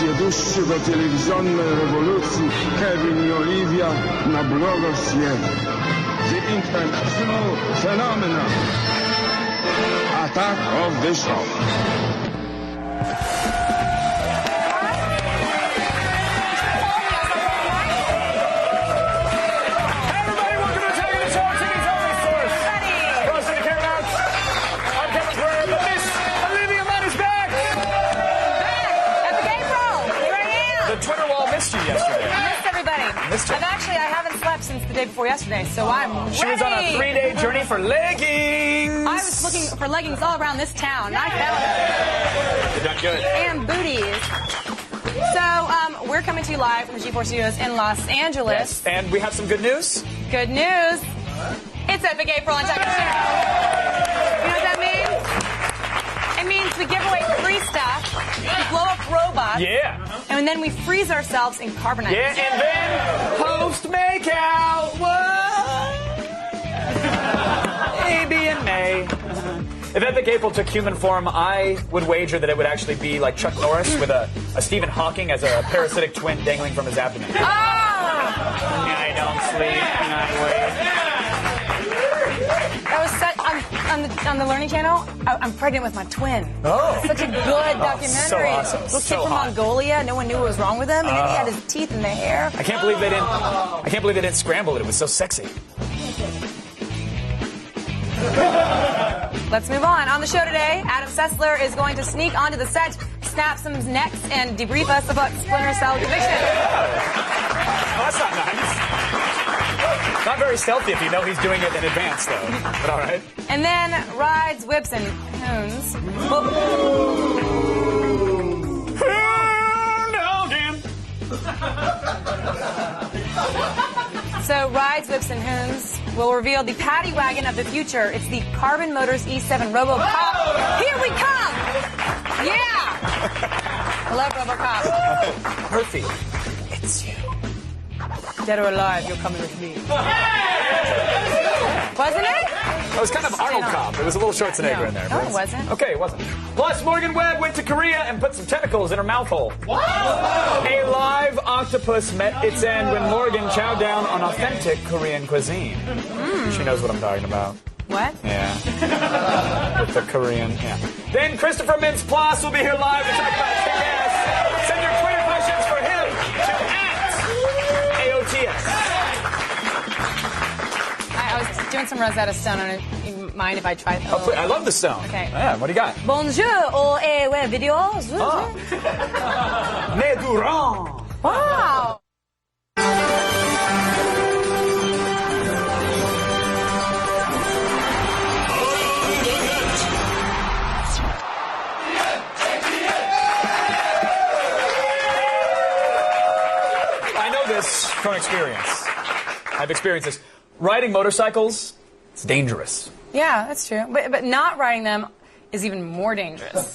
dłuższego telewizjonnej rewolucji Kevin i Olivia na blogosfierę. The international phenomenon. Attack of the Show. I haven't slept since the day before yesterday, so I'm ready. She was on a 3-day journey for leggings. I was looking for leggings all around this town, and I found them. You've done good. And booties. So, we're coming to you live from the G4 Studios in Los Angeles. Yes, and we have some good news. Good news. It's Epic April on Tech Show. You know what that means? It means we give away free stuff, we blow up robots, and then we freeze ourselves in carbonite. Yeah, and then post makeout. What? Maybe in May. If Epic April took human form, I would wager that it would actually be like Chuck Norris with a Stephen Hawking as a parasitic twin dangling from his abdomen. Oh! I don't sleep, and I wait. That was such, on the Learning Channel, I'm pregnant with my twin. Oh. Such a good documentary. So awesome. Little So kid from hot. Mongolia, no one knew what was wrong with him, and then he had his teeth in the hair. I can't believe they didn't scramble it. It was so sexy. Let's move on. On the show today, Adam Sessler is going to sneak onto the set, snap some necks, and debrief us about Splinter Cell conviction. Oh, that's not nice. Not very stealthy if you know he's doing it in advance, though. But all right. And then rides, whips, and hoons. So rides, whips, and hoons will reveal the paddy wagon of the future. It's the Carbon Motors E7 RoboCop. Here we come! Yeah! I love RoboCop. Murphy, it's you. Dead or alive, you're coming with me. Wasn't it? It was kind of Arnold Cop. It was a little Schwarzenegger in there. No, it wasn't. Okay, it wasn't. Plus, Morgan Webb went to Korea and put some tentacles in her mouth hole. A live octopus met its end when Morgan chowed down on authentic Korean cuisine. She knows what I'm talking about. What? Yeah. With the Korean, yeah. Then Christopher Mintz-Plasse will be here live to talk about KS. Send your Twitter questions for him to AOTS. I was doing some Rosetta Stone on it. You mind if I try it? Oh, I love the stone. Okay. Yeah, what do you got? Bonjour, web video. Ne Durand. Wow. I know this from experience. I've experienced this. Riding motorcycles, it's dangerous. Yeah, that's true. But not riding them is even more dangerous.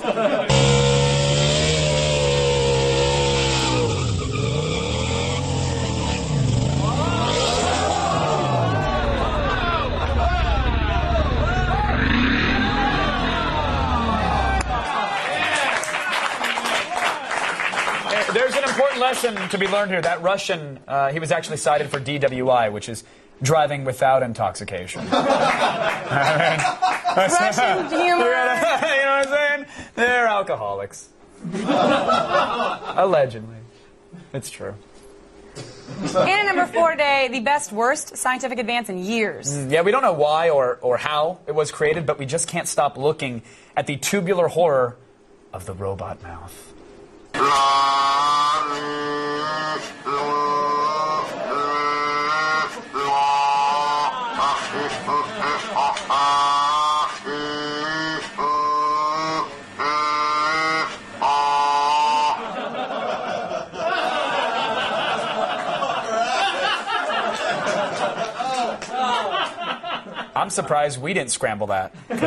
There's an important lesson to be learned here. That Russian, he was actually cited for DWI, which is driving without intoxication. Russian humor. You know what I'm saying? They're alcoholics. Allegedly. It's true. And number 4 today, the best worst scientific advance in years. Yeah, we don't know why or how it was created, but we just can't stop looking at the tubular horror of the robot mouth. I'm surprised we didn't scramble that. You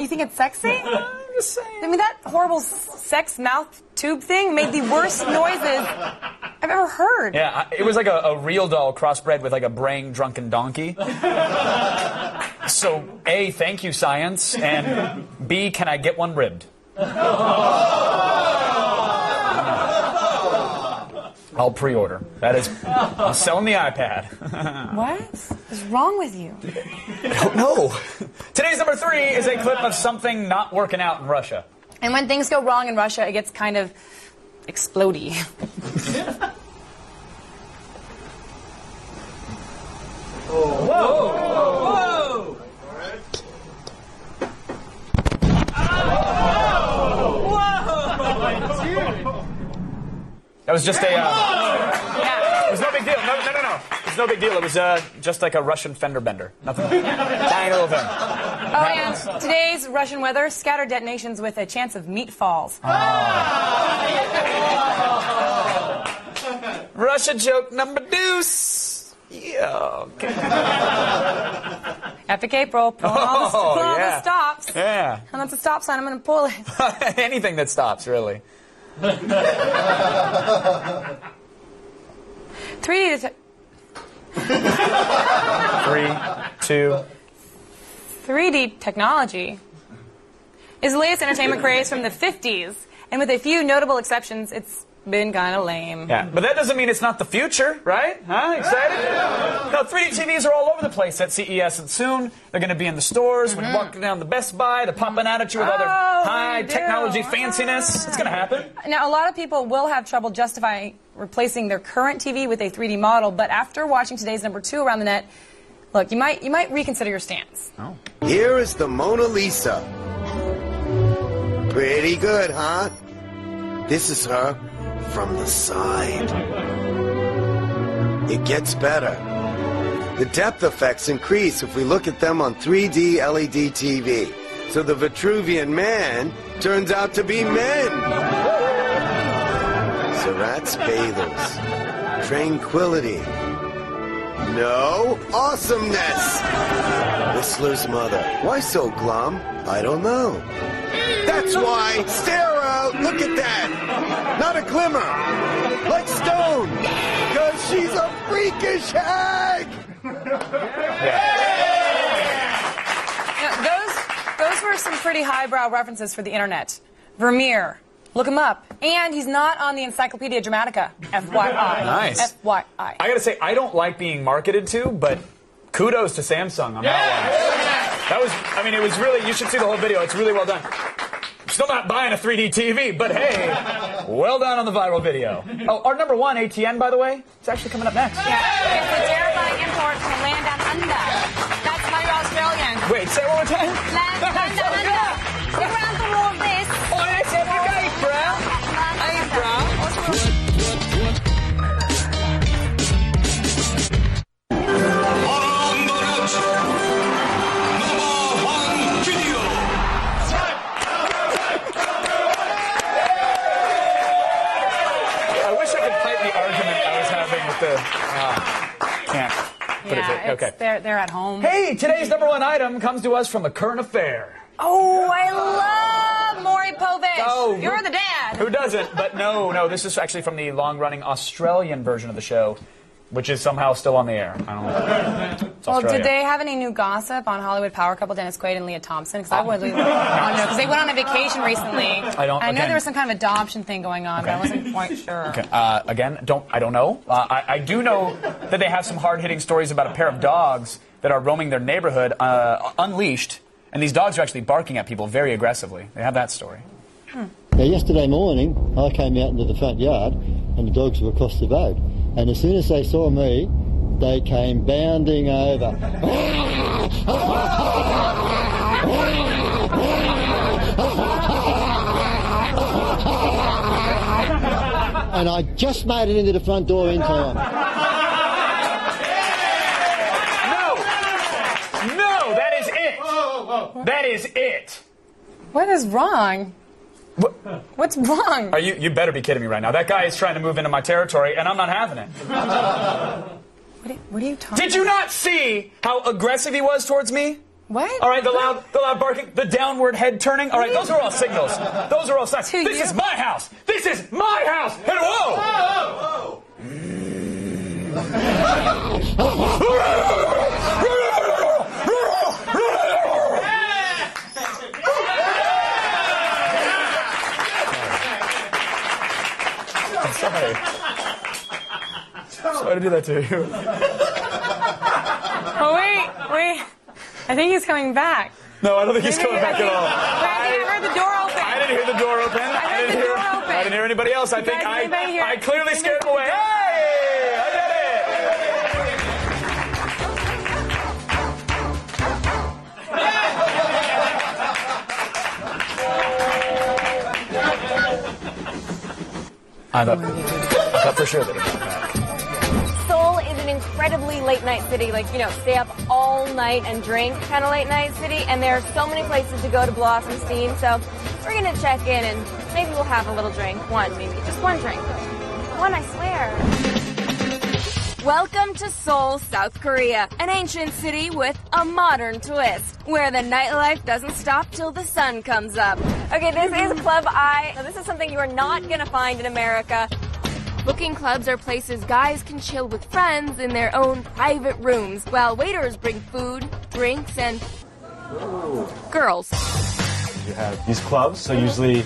think it's sexy? I'm just saying. I mean, that horrible sex mouth tube thing made the worst noises I've ever heard. Yeah, it was like a real doll crossbred with like a brain-drunken donkey. So, A, thank you, science, and B, can I get one ribbed? I'll pre-order. That is, I'm selling the iPad. What is wrong with you? I don't know. Today's number 3 is a clip of something not working out in Russia. And when things go wrong in Russia, it gets kind of explodey. Whoa! Whoa! That was just a. It was no big deal. No. It's no big deal. It was just like a Russian fender bender. Nothing. Tiny little thing. Oh, and today's Russian weather: scattered detonations with a chance of meatfalls. Russia joke number deuce. Yeah. Okay. Epic April. Pulling all the stops. Yeah. And that's a stop sign. I'm going to pull it. Anything that stops, really. 3D. 3, 2. 3D technology is the latest entertainment craze from the 50s, and with a few notable exceptions, it's been kind of lame. Yeah, but that doesn't mean it's not the future, right? Huh? Excited? No, 3D TVs are all over the place at CES, and soon they're going to be in the stores. When you're walking down the Best Buy, they're popping out at you with all their high technology fanciness. It's going to happen. Now, a lot of people will have trouble justifying replacing their current TV with a 3D model, but after watching today's number 2 around the net, look, you might reconsider your stance. Oh. Here is the Mona Lisa. Pretty good, huh? This is her from the side. It gets better. The depth effects increase if we look at them on 3D LED TV. So the Vitruvian Man turns out to be men. Surratt's bathers. Tranquility. No awesomeness. Whistler's mother. Why so glum? I don't know. That's why. Stare out. Look at that. Not a glimmer. Like stone. Because she's a freakish hag. Now, those were some pretty highbrow references for the internet. Vermeer. Look him up. And he's not on the Encyclopedia Dramatica. FYI. Nice. FYI. I gotta say, I don't like being marketed to, but kudos to Samsung on that one. That was, I mean, it was really, you should see the whole video. It's really well done. Still not buying a 3D TV, but hey, well done on the viral video. Oh, our number 1, ATN, by the way, it's actually coming up next. Yeah, it's a terrifying import from a land down under. That's why you're Australian. Wait, say it one more time. Land down under. Look around the world this. Oh, that's epic, ain't brown. Ain't brown. Can't put it okay. They're at home. Hey, today's number 1 item comes to us from a current affair. Oh, I love Maury Povich. Oh, you're the dad. Who doesn't? But no, this is actually from the long-running Australian version of the show, which is somehow still on the air. I don't know. Well, did they have any new gossip on Hollywood power couple Dennis Quaid and Leah Thompson? Because I would want to know, because they went on a vacation recently. I know there was some kind of adoption thing going on, but I wasn't quite sure. Okay. Again, I don't know. I do know that they have some hard-hitting stories about a pair of dogs that are roaming their neighborhood unleashed, and these dogs are actually barking at people very aggressively. They have that story. Now, yesterday morning, I came out into the front yard, and the dogs were across the road. And as soon as they saw me, they came bounding over. And I just made it into the front door in time. No, that is it. That is it. What is wrong? What's wrong? You better be kidding me right now. That guy is trying to move into my territory, and I'm not having it. What are you talking about? Did you not see how aggressive he was towards me? What? All right, the loud barking, the downward head turning. All right, those are all signals. Those are all signs. This is my house. This is my house. And whoa! Why did I do that to you? Oh, wait. I think he's coming back. No, I don't think he's coming back at all. I heard the door open. I didn't hear the door open. I didn't hear anybody else. I think I clearly scared him away. Hey! I did it! I thought for sure that it would back. Seoul is an incredibly late-night city, like, stay up all night and drink kind of late-night city, and there are so many places to go to blow off some steam, so we're going to check in and maybe we'll have a little drink. Just one drink. One, I swear. Welcome to Seoul, South Korea, an ancient city with a modern twist, where the nightlife doesn't stop till the sun comes up. Okay, this is Club I. Now, this is something you are not going to find in America. Booking clubs are places guys can chill with friends in their own private rooms, while waiters bring food, drinks, and girls. You have these clubs, so usually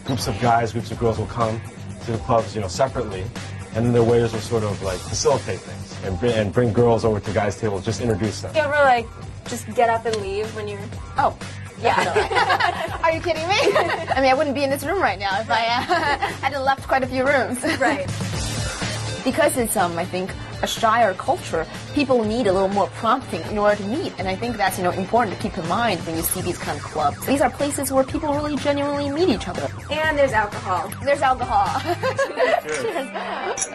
groups of guys, groups of girls will come to the clubs, separately, and then the waiters will sort of like facilitate things and bring girls over to guys' tables, just introduce them. You ever just get up and leave when you're... Oh. Yeah. Are you kidding me? I mean, I wouldn't be in this room right now if I hadn't left quite a few rooms. Right. Because it's, I think, a shyer culture, people need a little more prompting in order to meet. And I think that's, important to keep in mind when you see these kind of clubs. These are places where people really genuinely meet each other. And there's alcohol. There's alcohol. Cheers.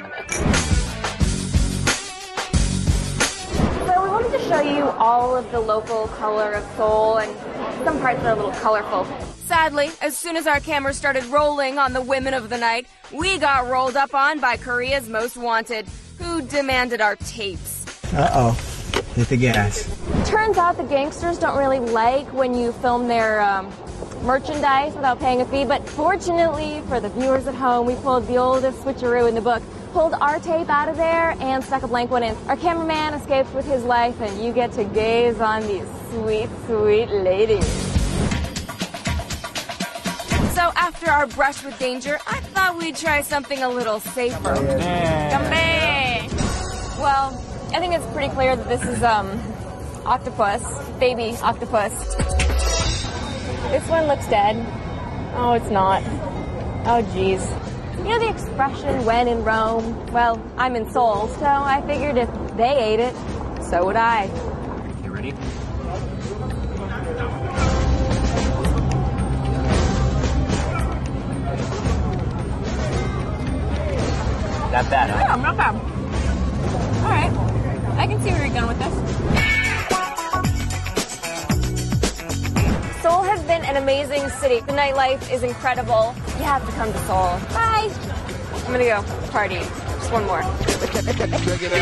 So we wanted to show you all of the local color of Seoul, and some parts are a little colorful. Sadly, as soon as our camera started rolling on the women of the night, we got rolled up on by Korea's Most Wanted, who demanded our tapes. Uh-oh. Hit the gas. Turns out the gangsters don't really like when you film their merchandise without paying a fee, but fortunately for the viewers at home, we pulled the oldest switcheroo in the book. Pulled our tape out of there and stuck a blank one in. Our cameraman escaped with his life, and you get to gaze on these sweet, sweet ladies. So after our brush with danger, I thought we'd try something a little safer. Gambae! Well, I think it's pretty clear that this is, octopus. Baby octopus. This one looks dead. Oh, it's not. Oh, jeez. You know the expression, when in Rome? Well, I'm in Seoul, so I figured if they ate it, so would I. You ready? Not bad, huh? Yeah, not bad. All right. I can see where you're going with this. Seoul has been an amazing city. The nightlife is incredible. You have to come to Seoul. Bye. I'm gonna go party. Just one more. Check it out.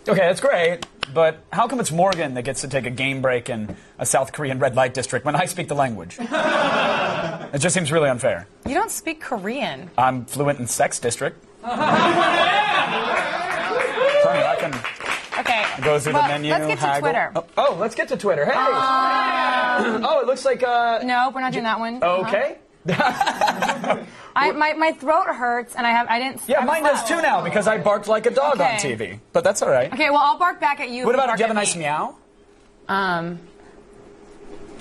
Okay, that's great, but how come it's Morgan that gets to take a game break in a South Korean red light district when I speak the language? It just seems really unfair. You don't speak Korean. I'm fluent in sex district. I can go through the menu. Let's get to Twitter. Oh, let's get to Twitter. Hey! Oh, it looks like... No, we're not doing that one. Okay. My throat hurts, and I didn't... Yeah, mine does too now, because I barked like a dog on TV. But that's all right. Okay, well, I'll bark back at you. What about, do you have a nice meow?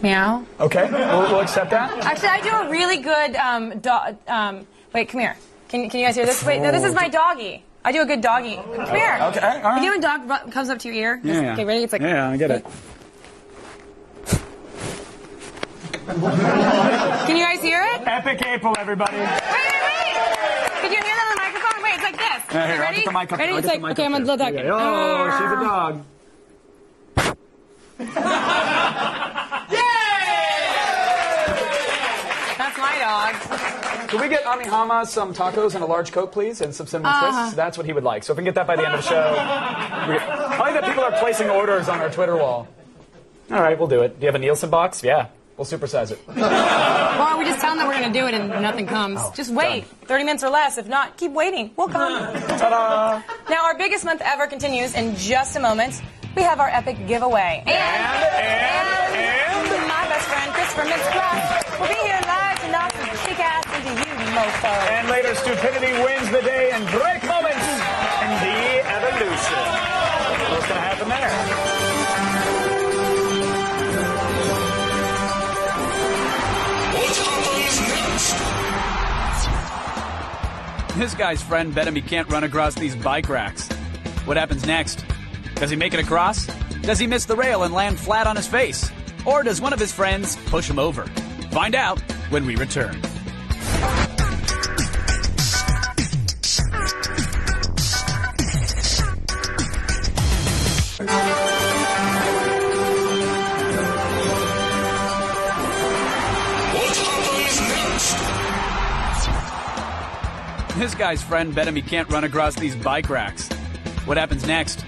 Meow. Okay, we'll accept that. Actually, I do a really good, wait, come here. Can you guys hear this? Wait, no, this is my doggy. I do a good doggy. Come here. Okay, all right. You know when dog comes up to your ear? Yeah. Okay, ready? It's like... Yeah, I get it. Can you guys hear it? Epic April, everybody. Wait. Can you hear that on the microphone? Wait, it's like this. Yeah, here, ready? I'll get the mic up. Ready? It's like, okay, I'm going to blow that. Oh, she's a dog. That's my dog. Can we get Amihama some tacos and a large Coke, please, and some cinnamon twists? That's what he would like. So if we can get that by the end of the show. I like that people are placing orders on our Twitter wall. All right, we'll do it. Do you have a Nielsen box? Yeah. We'll supersize it. Well, we just tell them that we're going to do it and nothing comes. Just wait. Done. 30 minutes or less. If not, keep waiting. We'll come. Ta-da! Now, our biggest month ever continues in just a moment. We have our epic giveaway. And my best friend, Christopher Mintz-Platt, will be here live to knock some kick ass into you, mofo. And later, stupidity wins the day and break moments in the evolution. What's going to happen there? This guy's friend bet him he can't run across these bike racks. What happens next? Does he make it across? Does he miss the rail and land flat on his face? Or does one of his friends push him over? Find out when we return. This guy's friend bet him he can't run across these bike racks. What happens next?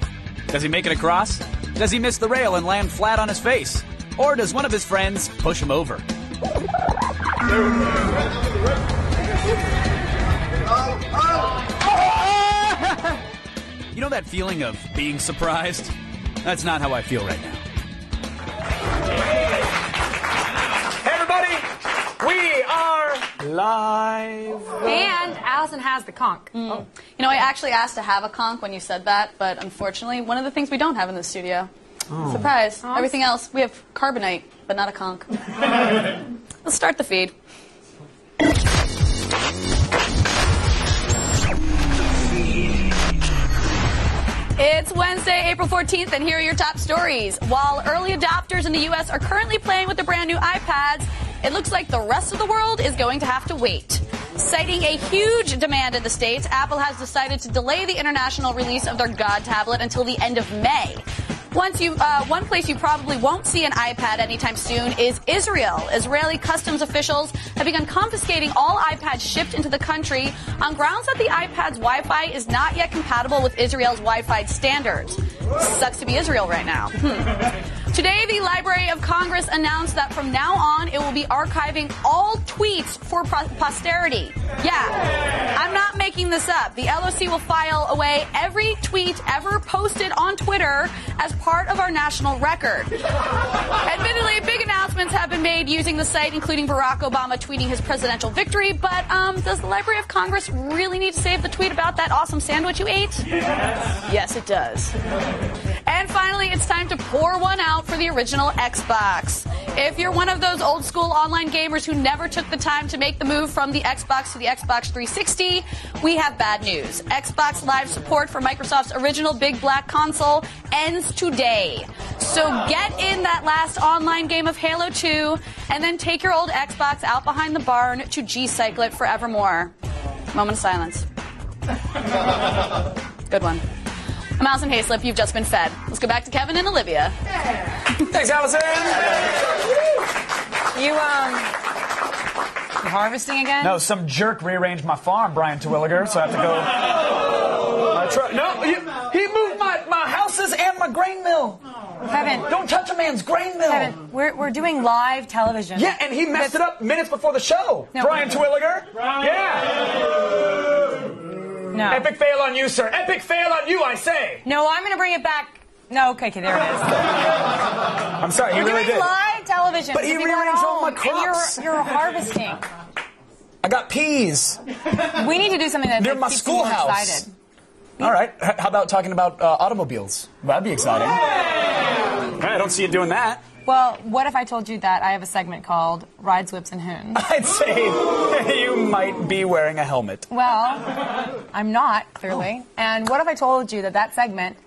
Does he make it across? Does he miss the rail and land flat on his face? Or does one of his friends push him over? You know that feeling of being surprised? That's not how I feel right now. Hey, everybody! We are live. And Allison has the conch. You know, I actually asked to have a conch when you said that, but unfortunately, one of the things we don't have in the studio. Surprise. Everything else, we have carbonite, but not a conch. Let's start the feed. It's Wednesday, April 14th, and here are your top stories. While early adopters in the U.S. are currently playing with the brand new iPads, it looks like the rest of the world is going to have to wait. Citing a huge demand in the States, Apple has decided to delay the international release of their God tablet until the end of May. One place you probably won't see an iPad anytime soon is Israel. Israeli customs officials have begun confiscating all iPads shipped into the country on grounds that the iPad's Wi-Fi is not yet compatible with Israel's Wi-Fi standards. Sucks to be Israel right now. Today, the Library of Congress announced that from now on, it will be archiving all tweets for posterity. Yeah, I'm not making this up. The LOC will file away every tweet ever posted on Twitter as part of our national record. Admittedly, big announcements have been made using the site, including Barack Obama tweeting his presidential victory, but does the Library of Congress really need to save the tweet about that awesome sandwich you ate? Yes, it does. And finally, it's time to pour one out for the original Xbox. If you're one of those old school online gamers who never took the time to make the move from the Xbox to the Xbox 360, we have bad news. Xbox Live support for Microsoft's original Big Black console ends today. So get in that last online game of Halo 2 and then take your old Xbox out behind the barn to G-cycle it forevermore. Moment of silence. Good one. I'm Allison Hayslip. You've just been fed. Let's go back to Kevin and Olivia. Thanks, Allison. You harvesting again? No, some jerk rearranged my farm, Brian Terwilliger, so I have to go. No, he moved my houses and my grain mill. Kevin. Don't touch a man's grain mill. Kevin, we're doing live television. Yeah, and he messed it up minutes before the show. No. Brian Terwilliger. Yeah. No. Epic fail on you, sir. Epic fail on you, I say. No, I'm going to bring it back. No, okay, there it is. I'm sorry, he We're really doing did. live television. But he rearranged all my crops. And you're harvesting. I got peas. We need to do something that They're my keeps people schoolhouse. excited. All right. How about talking about automobiles? That'd be exciting. I don't see you doing that. Well, what if I told you that I have a segment called Rides, Whips, and Hoons? I'd say you might be wearing a helmet. Well, I'm not, clearly. And what if I told you that that segment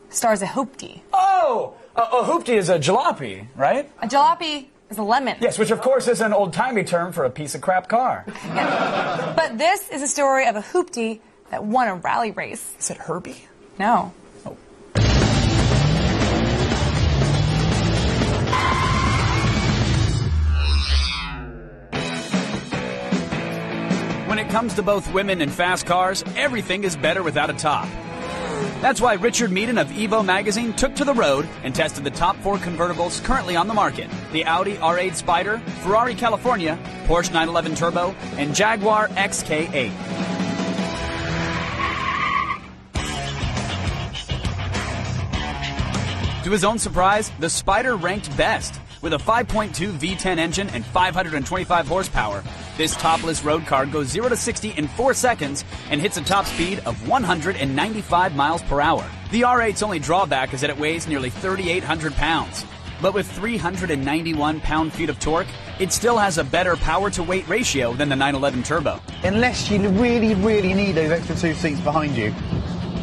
stars a hoopty? Oh! A hoopty is a jalopy, right? A jalopy is a lemon. Yes, which of course is an old-timey term for a piece of crap car. Yeah. But this is a story of a hoopty that won a rally race. Is it Herbie? No. Oh. When it comes to both women and fast cars, everything is better without a top. That's why Richard Meaden of Evo magazine took to the road and tested the top 4 convertibles currently on the market: the Audi R8 Spider, Ferrari California, Porsche 911 Turbo, and Jaguar XK8. To his own surprise, the Spider ranked best. With a 5.2 V10 engine and 525 horsepower, this topless road car goes 0 to 60 in 4 seconds and hits a top speed of 195 miles per hour. The R8's only drawback is that it weighs nearly 3,800 pounds. But with 391 pound-feet of torque, it still has a better power-to-weight ratio than the 911 Turbo. Unless you really, really need those extra 2 seats behind you,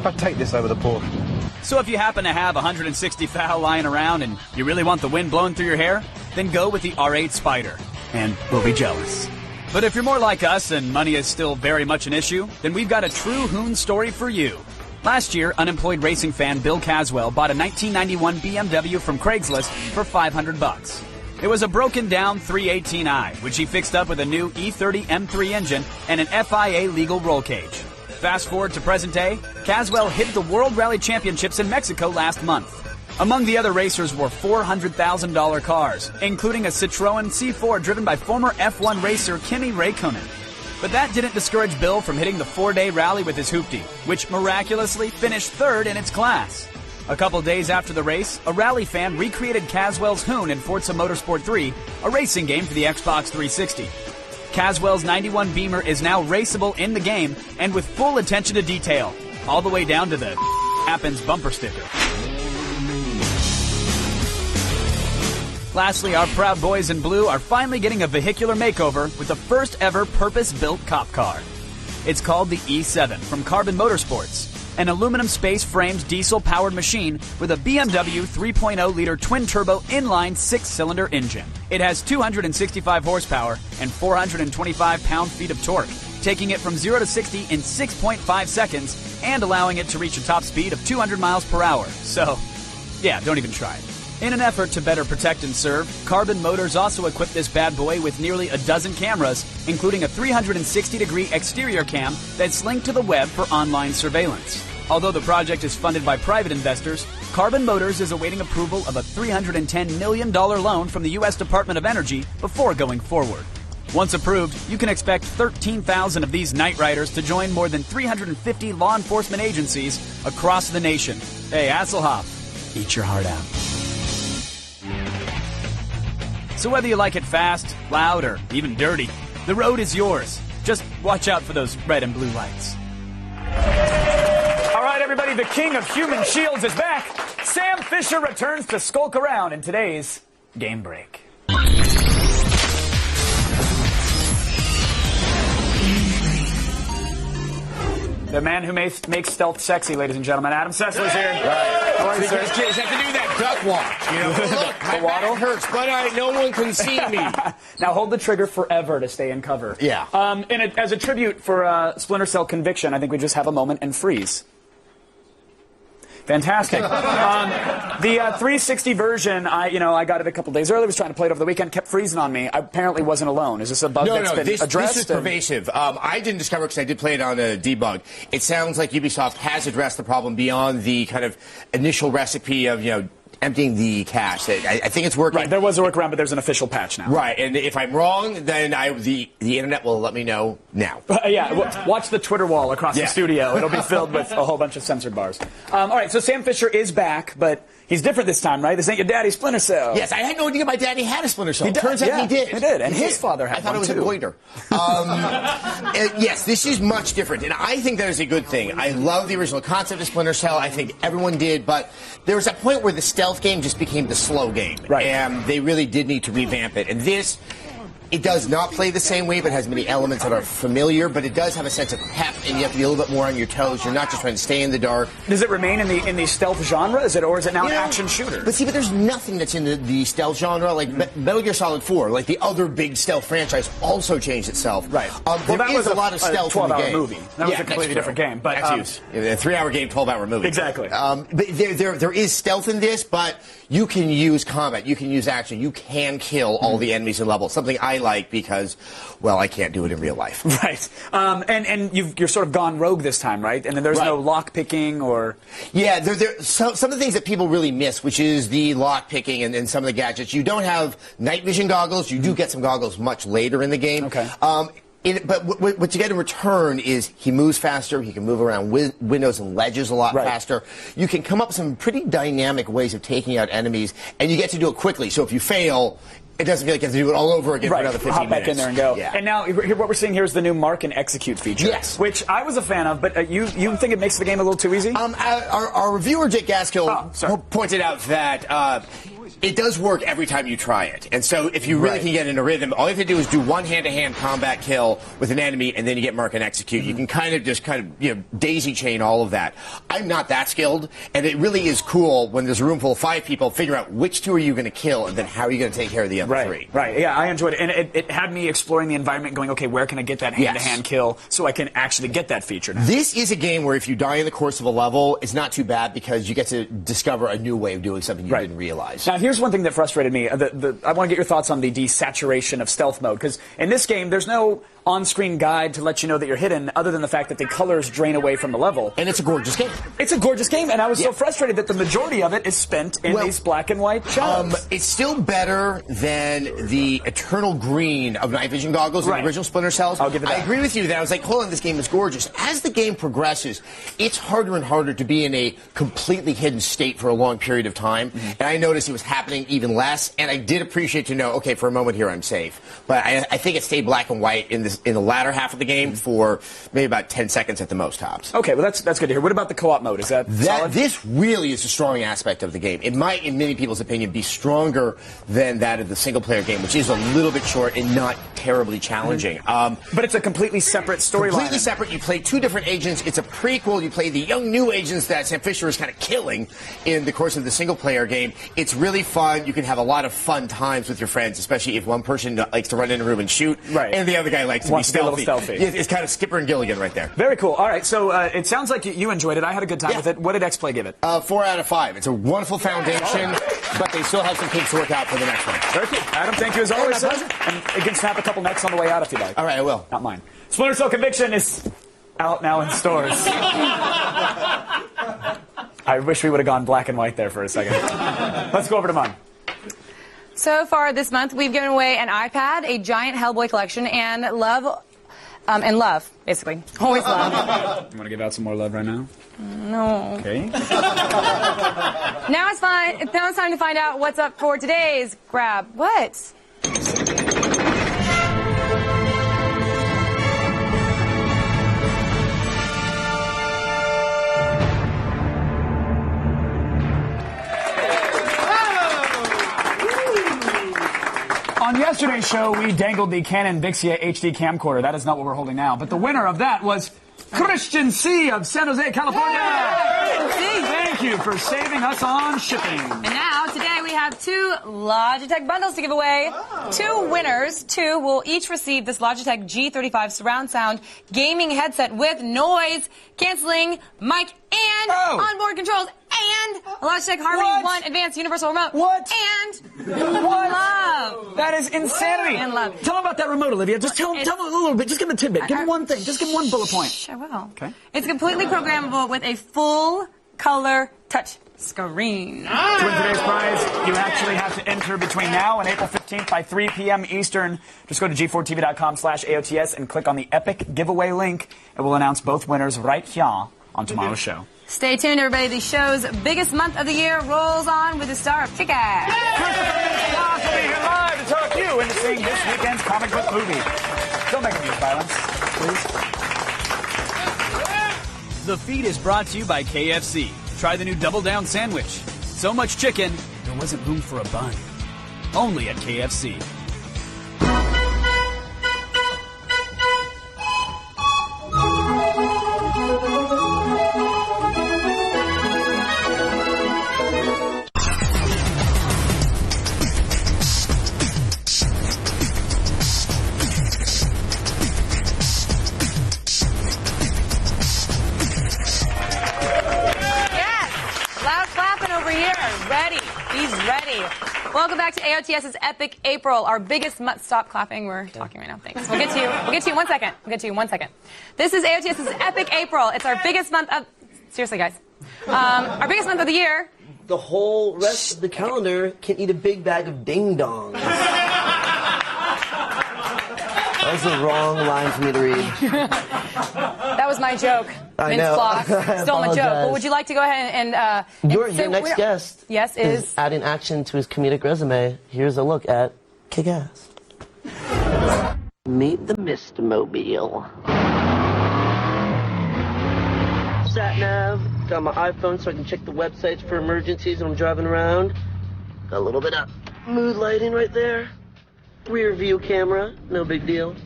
I'd take this over the Porsche. So if you happen to have 160 thou lying around and you really want the wind blowing through your hair, then go with the R8 Spider, and we'll be jealous. But if you're more like us and money is still very much an issue, then we've got a true hoon story for you. Last year, unemployed racing fan Bill Caswell bought a 1991 BMW from Craigslist for $500. It was a broken-down 318i, which he fixed up with a new E30 M3 engine and an FIA legal roll cage. Fast forward to present day, Caswell hit the World Rally Championships in Mexico last month. Among the other racers were $400,000 cars, including a Citroën C4 driven by former F1 racer Kimi Räikkönen. But that didn't discourage Bill from hitting the 4-day rally with his hoopty, which miraculously finished third in its class. A couple days after the race, a rally fan recreated Caswell's hoon in Forza Motorsport 3, a racing game for the Xbox 360. Caswell's 91 Beamer is now raceable in the game and with full attention to detail, all the way down to the happens bumper sticker. Lastly, our proud boys in blue are finally getting a vehicular makeover with the first ever purpose-built cop car. It's called the E7 from Carbon Motorsports, an aluminum space-framed diesel-powered machine with a BMW 3.0-liter twin-turbo inline 6-cylinder engine. It has 265 horsepower and 425 pound-feet of torque, taking it from 0 to 60 in 6.5 seconds and allowing it to reach a top speed of 200 miles per hour. So, yeah, don't even try it. In an effort to better protect and serve, Carbon Motors also equipped this bad boy with nearly a dozen cameras, including a 360-degree exterior cam that's linked to the web for online surveillance. Although the project is funded by private investors, Carbon Motors is awaiting approval of a $310 million loan from the U.S. Department of Energy before going forward. Once approved, you can expect 13,000 of these night riders to join more than 350 law enforcement agencies across the nation. Hey, Hasselhoff, eat your heart out. So whether you like it fast, loud, or even dirty, the road is yours. Just watch out for those red and blue lights. All right, everybody, the king of human shields is back. Sam Fisher returns to skulk around in today's Game Break. The man who makes stealth sexy, ladies and gentlemen. Adam Sessler's here. Right. How are you, sir? These kids have to do that duck walk. You know, look, my back hurts, but no one can see me. Now hold the trigger forever to stay in cover. Yeah. As a tribute for Splinter Cell Conviction, I think we just have a moment and freeze. Fantastic. The 360 version, I got it a couple days early. Was trying to play it over the weekend. Kept freezing on me. I apparently wasn't alone. Is this a bug that's been addressed? This is pervasive. I didn't discover it because I did play it on a debug. It sounds like Ubisoft has addressed the problem beyond the kind of initial recipe of emptying the cache. I think it's working. Right, there was a workaround, but there's an official patch now. Right, and if I'm wrong, then the internet will let me know now. Watch the Twitter wall across the studio. It'll be filled with a whole bunch of censored bars. All right, so Sam Fisher is back, but he's different this time, right? This ain't your daddy's Splinter Cell. Yes, I had no idea my daddy had a Splinter Cell. Turns out he did. He did, and his father had one, too. I thought it was a goiter. Yes, this is much different, and I think that is a good thing. I love the original concept of Splinter Cell. I think everyone did, but there was a point where the stealth game just became the slow game. Right. And they really did need to revamp it. And this, it does not play the same way, but has many elements that are familiar, but it does have a sense of pep, and you have to be a little bit more on your toes. You're not just trying to stay in the dark. Does it remain in the stealth genre, or is it now an action shooter? But there's nothing that's in the stealth genre. Like Metal Gear Solid 4, like the other big stealth franchise, also changed itself. Right. There is a lot of stealth in the game. 12-hour movie. That was a completely different game. But a 3-hour game, 12-hour movie. Exactly. But there is stealth in this, but you can use combat, you can use action, you can kill all the enemies in level. Something I like because, well, I can't do it in real life. Right. And you're sort of gone rogue this time, right? And then there's no lock picking or... Yeah, some of the things that people really miss, which is the lock picking and some of the gadgets. You don't have night vision goggles. You do get some goggles much later in the game. Okay. But what you get in return is he moves faster. He can move around windows and ledges a lot faster. You can come up with some pretty dynamic ways of taking out enemies, and you get to do it quickly. So if you fail, it doesn't feel like you have to do it all over again for another 15 Hop minutes. back in there and go. Yeah. And now, what we're seeing here is the new mark and execute feature. Yes. Which I was a fan of, but you think it makes the game a little too easy? Our reviewer, Jake Gaskill, pointed out that it does work every time you try it. And so if you really can get in a rhythm, all you have to do is do one hand-to-hand combat kill with an enemy, and then you get mark and execute. You can kind of daisy chain all of that. I'm not that skilled, and it really is cool when there's a room full of 5 people, figure out which 2 are you going to kill, and then how are you going to take care of the other 3. Right, yeah, I enjoyed it. And it had me exploring the environment, going, okay, where can I get that hand-to-hand kill so I can actually get that feature now? This is a game where if you die in the course of a level, it's not too bad because you get to discover a new way of doing something you didn't realize. Now, here's one thing that frustrated me. I want to get your thoughts on the desaturation of stealth mode, because in this game, there's no on-screen guide to let you know that you're hidden, other than the fact that the colors drain away from the level. And it's a gorgeous game. It's a gorgeous game, and I was so frustrated that the majority of it is spent in these black and white shadows. It's still better than the eternal green of night vision goggles in the original Splinter Cells. I'll give it that. I agree with you that I was like, hold on, this game is gorgeous. As the game progresses, it's harder and harder to be in a completely hidden state for a long period of time. And I noticed it was happening even less, and I did appreciate to know, okay, for a moment here I'm safe. But I think it stayed black and white in the latter half of the game for maybe about 10 seconds at the most tops. Okay, well that's good to hear. What about the co-op mode? Is that solid? This really is a strong aspect of the game. It might, in many people's opinion, be stronger than that of the single-player game, which is a little bit short and not terribly challenging. But it's a completely separate storyline. Completely separate. You play 2 different agents. It's a prequel. You play the young new agents that Sam Fisher is kind of killing in the course of the single-player game. It's really fun. You can have a lot of fun times with your friends, especially if one person likes to run in a room and shoot, and the other guy likes to be stealthy. It's kind of Skipper and Gilligan right there. Very cool. All right, so it sounds like you enjoyed it. I had a good time with it. What did X-Play give it? 4 out of 5. It's a wonderful foundation, but they still have some kinks to work out for the next one. Very cool. Adam, thank you as always. And you can snap a couple necks on the way out if you like. All right, I will. Not mine. Splinter Cell Conviction is out now in stores. I wish we would have gone black and white there for a second. Let's go over to mine. So far this month, we've given away an iPad, a giant Hellboy collection, and love, basically. Always love. You want to give out some more love right now? No. Okay. Now it's time to find out what's up for today's grab. What? On yesterday's show, we dangled the Canon Vixia HD camcorder. That is not what we're holding now. But the winner of that was Christian C. of San Jose, California. Thank you for saving us on shipping. And now, today, we have 2 Logitech bundles to give away. 2 winners. 2 will each receive this Logitech G35 surround sound gaming headset with noise canceling mic and onboard controls and a Logitech Harmony 1 Advanced Universal Remote. And love. That is insanity. And love. Tell them about that remote, Olivia. Just tell them a little bit. Just give them a tidbit. Give them one thing. Just give them one bullet point. I will. Okay. It's completely programmable with a full color touch screen. To win today's prize, you actually have to enter between now and April 15th by 3 p.m. Eastern. Just go to g4tv.com/AOTS and click on the Epic giveaway link, and we'll announce both winners right here on tomorrow's show. Stay tuned, everybody. The show's biggest month of the year rolls on with the star of Kick-Ass. Christopher will be here live to talk you into seeing this weekend's comic book movie. Don't make me use violence, please. The feed is brought to you by KFC. Try the new Double Down Sandwich. So much chicken, there wasn't room for a bun. Only at KFC. Welcome back to AOTS's Epic April, our biggest month. Stop clapping. We're talking right now. Thanks. We'll get to you. We'll get to you in 1 second. We'll get to you in 1 second. This is AOTS's Epic April. It's our biggest month of... Seriously, guys. Our biggest month of the year. The whole rest of the calendar can eat a big bag of ding-dongs. That was the wrong line for me to read. That was my joke. I Vince know. Floss stole my joke. But apologize. would you like to go ahead and Your so next guest Yes, is adding action to his comedic resume. Here's a look at Kick-Ass. Meet the Mr. Mobile. Sat nav. Got my iPhone so I can check the websites for emergencies when I'm driving around. Got a little bit of mood lighting right there. Rear view camera. No big deal.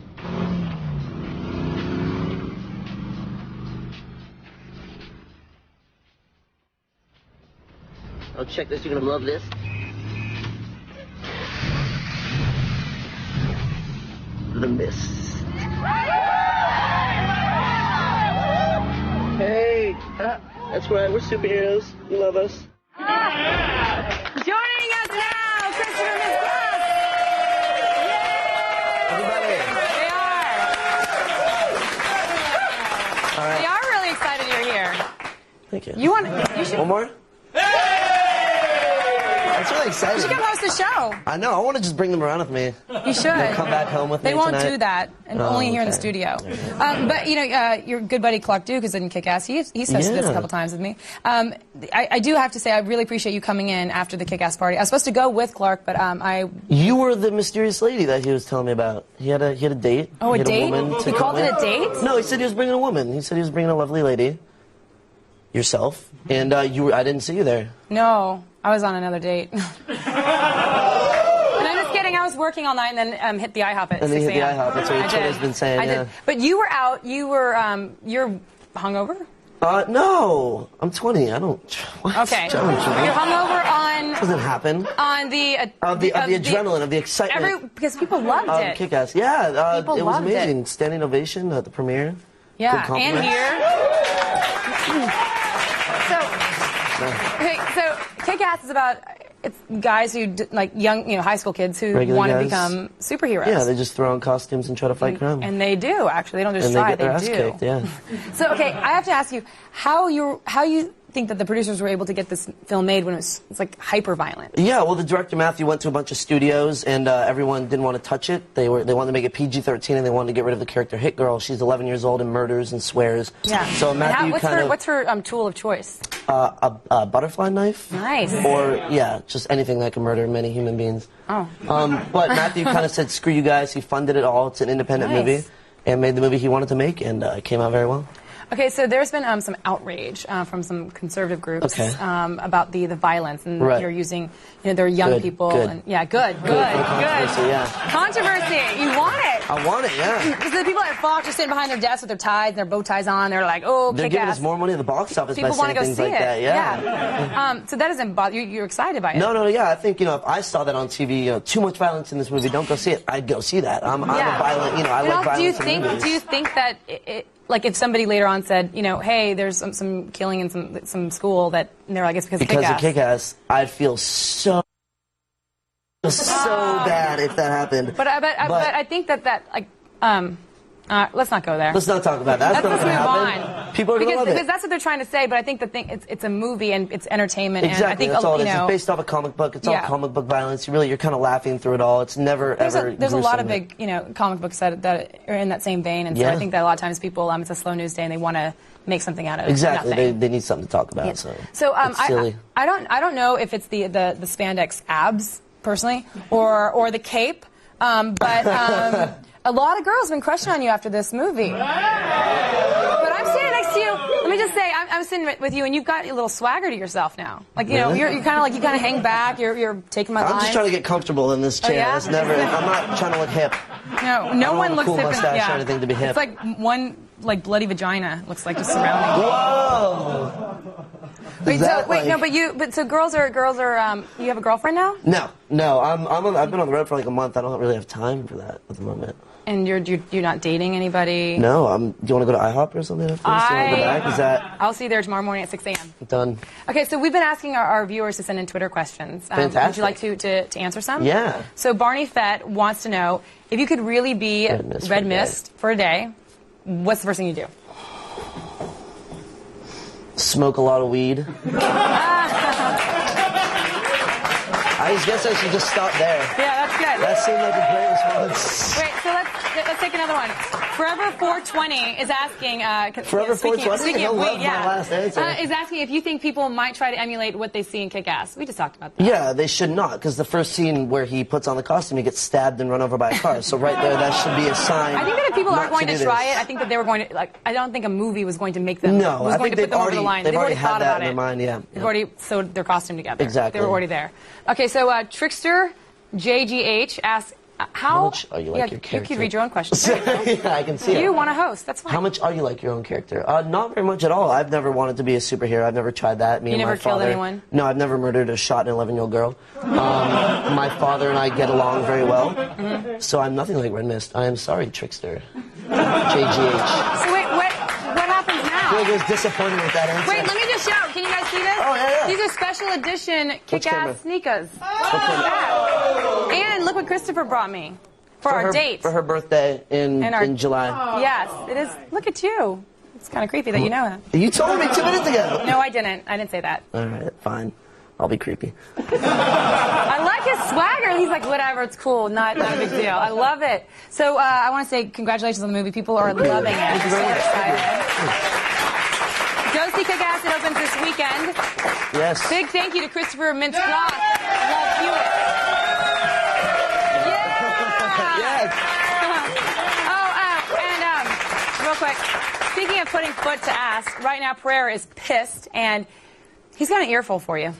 Oh, check this. You're gonna love this. The Mist. Hey, that's right. We're superheroes. You love us. joining us now, Christopher Miss Glass. Everybody. All right. We are really excited you're here. Thank you. You should. One more? That's really exciting. You should come host the show. I know. I want to just bring them around with me. You should. They'll come back home with me They won't tonight. do that, and only here in the studio. But your good buddy Clark Duke is in Kick-Ass. He says this a couple times with me. I do have to say I really appreciate you coming in after the Kick-Ass party. I was supposed to go with Clark, but You were the mysterious lady that he was telling me about. He had a date. Oh, a He had date? woman to He come called it with. a date? No, he said he was bringing a woman. He said he was bringing a lovely lady. Yourself. And I didn't see you there. No, I was on another date. And I'm just kidding. I was working all night and then hit the IHOP at 6 a.m. And then hit the IHOP. That's what Twitter's been saying. I did. But you were out. You're hungover? No. I'm 20. I don't. What? Okay. You're hungover on. Doesn't happen. On the adrenaline, of the excitement. Because people loved it. Kick-Ass. Yeah. People it was loved amazing. Standing ovation at the premiere. Yeah, Good compliment. and here. So Kick-Ass is about guys who like young, high school kids who want to become superheroes. Yeah, they just throw on costumes and try to fight crime. And they do actually. They don't just and try. They get their ass do. kicked. Yeah. So okay, I have to ask you how you think that the producers were able to get this film made when it's like hyper violent. Yeah, well, the director Matthew went to a bunch of studios, and everyone didn't want to touch it. They wanted to make it PG-13, and they wanted to get rid of the character Hit Girl. She's 11 years old and murders and swears. Yeah. So Matthew what's her tool of choice? A butterfly knife. Nice. Or just anything that can murder many human beings. Oh. But Matthew kind of said, "Screw you guys." He funded it all. It's an independent movie, and made the movie he wanted to make, and it came out very well. Okay, so there's been some outrage from some conservative groups about the violence, and you're using, they're young people. Good. And, yeah, good. Controversy, yeah. Controversy, you want it. I want it, yeah. Because the people at Fox are sitting behind their desks with their ties and their bow ties on. They're like, oh, They're giving us more money at the box office people by saying go things see like it. that. Yeah. So that doesn't bother you. You're excited by it. No, yeah. I think, if I saw that on TV, too much violence in this movie, don't go see it. I'd go see that. I'm a violent, I like violence in movies. Do you think that like if somebody later on said, hey, there's some killing in some school that they're like, it's because of Kick-Ass, I'd feel so bad if that happened. But I think that let's not go there. Let's not talk about that. That's not going to happen. People are going to love it. Because that's what they're trying to say, but I think it's a movie and it's entertainment. Exactly, and I think, that's all it is. It's based off a comic book. It's all comic book violence. You're kind of laughing through it all. It's never ever There's a lot of big, comic books that are in that same vein, and so I think that a lot of times people, it's a slow news day and they want to make something out of it. Exactly, nothing. they need something to talk about. So it's silly. I don't know if it's the spandex abs personally or the cape, but a lot of girls have been crushing on you after this movie. But I'm standing next to you. Let me just say, I'm sitting with you, and you've got a little swagger to yourself now. Like Really? you're kind of like you kind of hang back. You're taking my line. I'm just trying to get comfortable in this chair. yeah? It's never. I'm not trying to look hip. No one looks cool hip. mustache or anything to be hip. It's like one bloody vagina looks like just surrounding. Whoa. So girls are. You have a girlfriend now? No. I've been on the road for like a month. I don't really have time for that at the moment. And you're not dating anybody? No. Do you want to go to IHOP or something after this? Do you want to go back? Is that? I'll see you there tomorrow morning at 6 a.m. Done. Okay, so we've been asking our viewers to send in Twitter questions. Fantastic. Would you like to answer some? Yeah. So Barney Fett wants to know, if you could really be Red Mist for a day, what's the first thing you do? Smoke a lot of weed. I I guess I should just stop there. Yeah, that's good. That seemed like a great response. Wait, so let's take another one. Forever 420 is asking. Forever 420? Speaking He'll of love my last answer. is asking if you think people might try to emulate what they see in Kick-Ass. We just talked about that. Yeah, they should not, because the first scene where he puts on the costume, he gets stabbed and run over by a car. So right there, that should be a sign. I think that if people are going to do try this. it, I think that they were going to, like, I don't think a movie was going to make them. No, was I going think to put them over the line. they've already thought had that about in their it. mind, yeah. They've already sewed their costume together. Exactly. They were already there. Okay, so Trickster JGH asks, how much are you like your character? You could read your own questions. Yeah, I can see it. You want to host, that's fine. How much are you like your own character? Not very much at all. I've never wanted to be a superhero. I've never tried that. You never killed anyone? No, I've never murdered or shot an 11-year-old girl. My father and I get along very well. So I'm nothing like Red Mist. I am sorry, Trickster. JGH. So wait, what happens now? I feel like it was disappointing with that answer. Wait, let me just show. Can you guys see this? Oh, yeah. These are special edition camera? Kick-Ass sneakers. And look what Christopher brought me for our date. For her birthday in July. Yes, it is. Look at you. It's kind of creepy that you know that. You told me 2 minutes ago. No, I didn't. I didn't say that. All right, fine. I'll be creepy. I like his swagger. He's like, whatever, it's cool. Not a big deal. I love it. So I want to say congratulations on the movie. People are loving it. I'm so excited. Go see Kick-Ass. It opens this weekend. Yes. Big thank you to Christopher Mintz-Roth. Love Hewitt. Yes. And real quick, speaking of putting foot to ass, right now Pereira is pissed, and he's got an earful for you.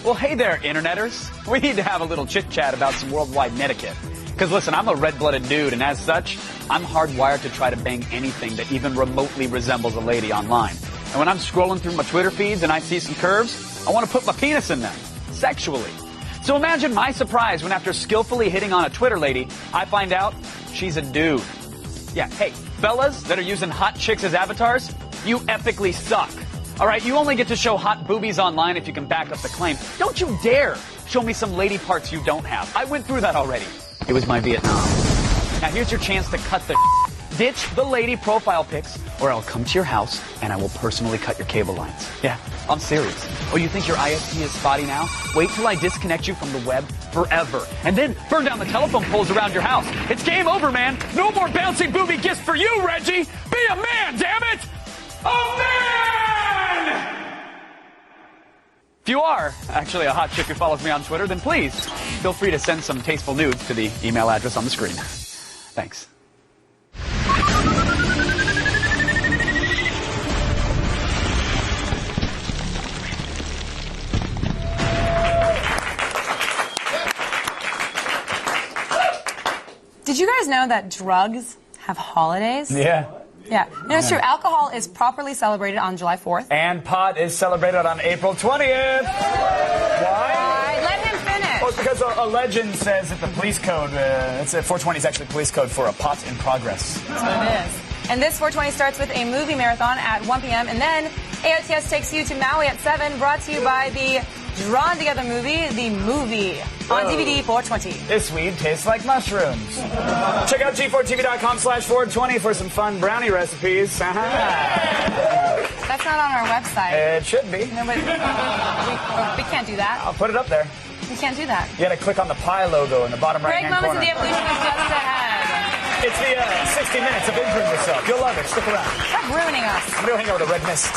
Well, hey there, Interneters. We need to have a little chit-chat about some worldwide netiquette. Because listen, I'm a red-blooded dude, and as such, I'm hardwired to try to bang anything that even remotely resembles a lady online. And when I'm scrolling through my Twitter feeds and I see some curves, I want to put my penis in them, sexually. So imagine my surprise when after skillfully hitting on a Twitter lady, I find out she's a dude. Yeah, hey, fellas that are using hot chicks as avatars, you epically suck. All right, you only get to show hot boobies online if you can back up the claim. Don't you dare show me some lady parts you don't have. I went through that already. It was my Vietnam. Now here's your chance to cut the ditch the lady profile pics, or I'll come to your house and I will personally cut your cable lines. Yeah, I'm serious. Oh, you think your ISP is spotty now? Wait till I disconnect you from the web forever. And then burn down the telephone poles around your house. It's game over, man. No more bouncing booby gifts for you, Reggie. Be a man, damn it! A man! If you are actually a hot chick who follows me on Twitter, then please feel free to send some tasteful nudes to the email address on the screen. Thanks. Did you guys know that drugs have holidays? Yeah. Yeah. No, it's true. Alcohol is properly celebrated on July 4th. And pot is celebrated on April 20th. Why? Let him finish. Well, it's because a legend says that the police code, 420 is actually police code for a pot in progress. That's what it is. And this 420 starts with a movie marathon at 1 p.m. And then AOTS takes you to Maui at 7, brought to you by the Drawn Together movie, The Movie, on DVD 420. This weed tastes like mushrooms. Check out g4tv.com/420 for some fun brownie recipes. That's not on our website. It should be. No, but we can't do that. I'll put it up there. We can't do that. You gotta click on the pie logo in the bottom Break right-hand corner. moments of the evolution is just ahead. It's the 60 minutes of Improve Yourself. You'll love it. Stick around. Stop ruining us. I'm gonna hang out with a Red Mist.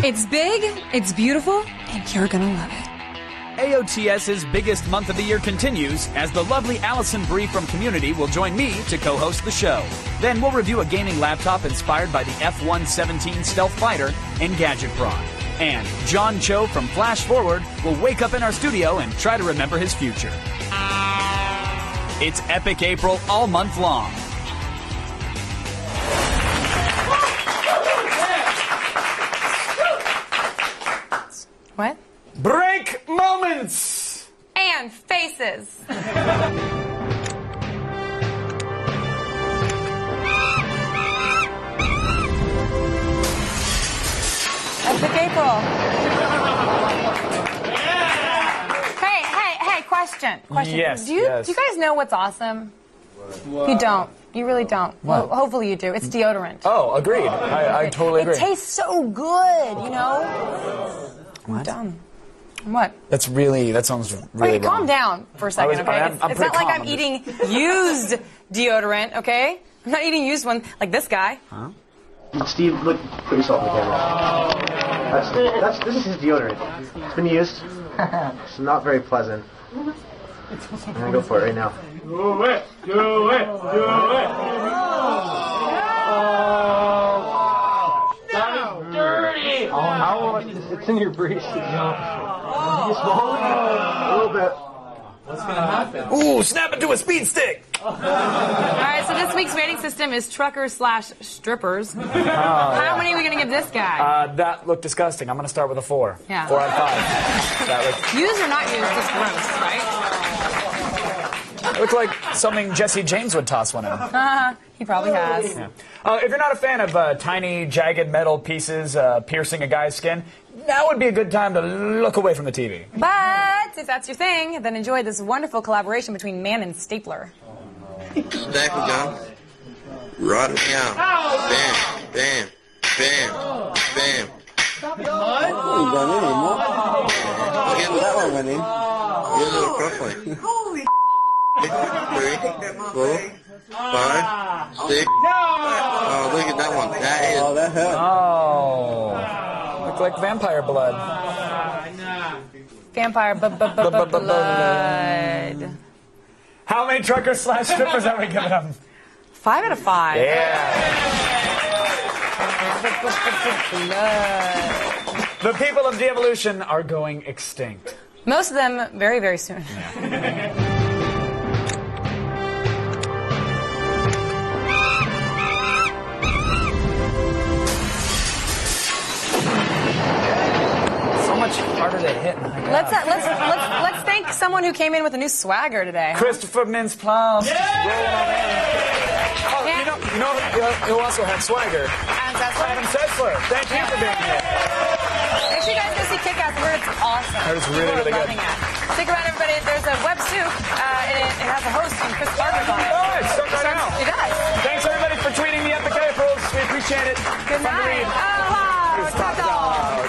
It's big, it's beautiful, and you're gonna love it. AOTS's biggest month of the year continues as the lovely Allison Brie from Community will join me to co-host the show. Then we'll review a gaming laptop inspired by the F-117 stealth fighter in Gadget Prawn. And John Cho from Flash Forward will wake up in our studio and try to remember his future. It's Epic April all month long. What? Break moments! And faces. Epic April. question. Yes, Do you guys know what's awesome? You don't. You really don't. What? Well, hopefully you do. It's deodorant. Oh, agreed. I totally agree. It tastes so good, you know? What? I'm dumb. What? That sounds really Okay, calm wrong. down for a second, okay? I'm It's not pretty like calm. I'm eating used deodorant, okay? I'm not eating used one like this guy. Huh? Steve, look, put yourself in the camera. This is his deodorant. It's been used. It's not very pleasant. I'm gonna go for it right now. Do it! Do it! Do it! That is dirty! It's in your briefs. A little bit. What's gonna happen? Ooh, snap it to a speed stick! All right, so this week's rating system is truckers/strippers. How many are we going to give this guy? That looked disgusting. I'm going to start with a 4. Yeah. 4 out of 5. That Used or not used, just gross, right? looked like something Jesse James would toss one in. He probably has. Yeah. If you're not a fan of tiny, jagged metal pieces piercing a guy's skin, now would be a good time to look away from the TV. But if that's your thing, then enjoy this wonderful collaboration between Man and Stapler. Stack of gum. Run me out. Bam, bam, bam, bam. Look at that one went in. You're a little roughly. Holy 3, 4, 5, 6. Oh, look at that one. That is. Oh, that hurt. Oh. Look like vampire blood. Vampire blood. How many truckers/strippers have we given them? 5 out of 5. Yeah. The people of de-evolution are going extinct. Most of them very, very soon. So much harder to hit. Let's thank someone who came in with a new swagger today. Christopher Mintz-Plasse. Oh, you know who also had swagger? Adam Sessler. Thank you for being here. Make sure you guys go see Kick-Ass. I heard it's awesome. I heard it's really, really good. Loving it. Stick around, everybody. There's a web soup. It has a host and Chris Barker on it. Oh, it's stuck right now. It does. Thanks, everybody, for tweeting the Epic Aprils. We appreciate it. Good night. It's Top Dog.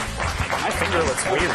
My finger looks weird.